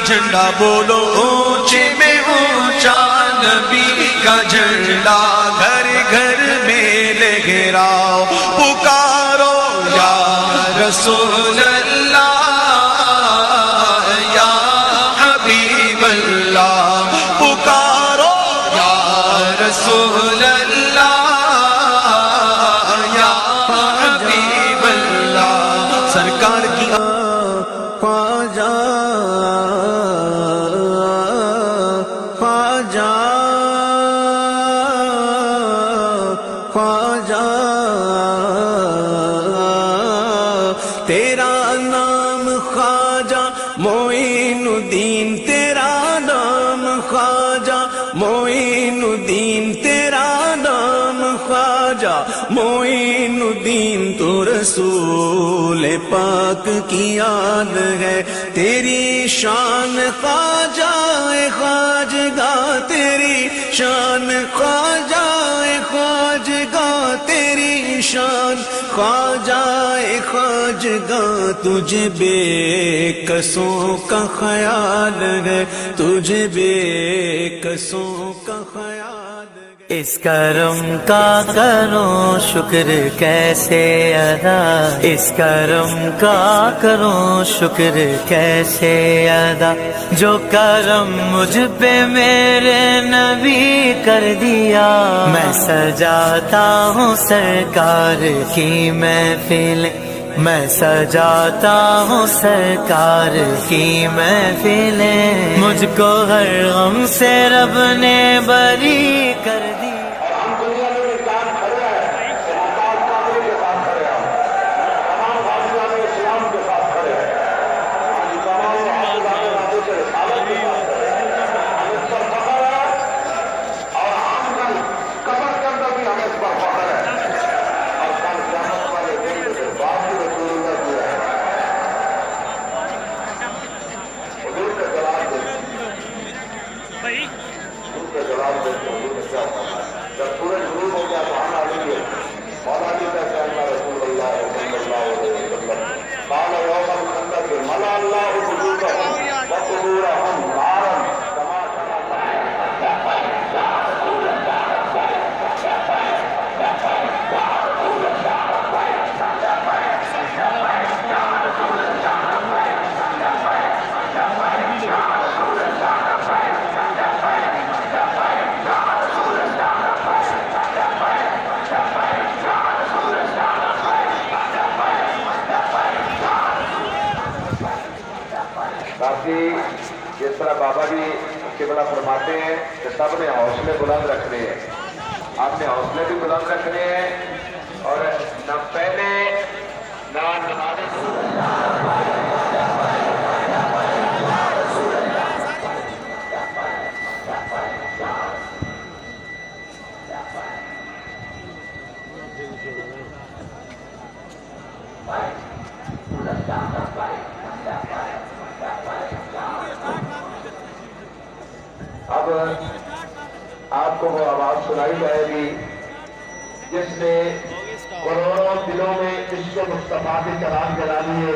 جھنڈا بولو اونچے میں اونچا نبی کا جھنڈا گھر گھر میں لہراؤ پکارو یا رسول اللہ یا حبیب اللہ پکارو یا رسول اللہ یا حبیب اللہ سرکار کی خواجہ خواجہ خواجہ تیرا نام خواجہ معین الدین تیرا نام خواجہ معین الدین تیرا نام خواجہ معین الدین تو رسول پاک کی یاد ہے تیری شان خواجہ خواجگاہ تیری شان خواجہ خواجگاہ تیری شان خواجہ خواجگاہ تجھے بے کسوں کا خیال ہے تجھے بے کسوں کا خیال ہے اس کرم کا کرو شکر کیسے ادا اس کرم کا کرو شکر کیسے ادا جو کرم مجھ پہ میرے نبی کر دیا میں سجاتا ہوں سرکار کی محفل میں سجاتا ہوں سرکار کی محفلیں مجھ کو ہر غم سے رب نے بری کر دی جس طرح بابا جی قبلہ فرماتے ہیں کہ سب نے حوصلے بلند رکھنے ہیں آپ نے حوصلے بھی بلند رکھنے ہیں اور نہ پہلے نہ اب آپ کو وہ آواز سنائی جائے گی جس نے کروڑوں دلوں میں عشق مصطفیٰ کے چراغ جلا دیے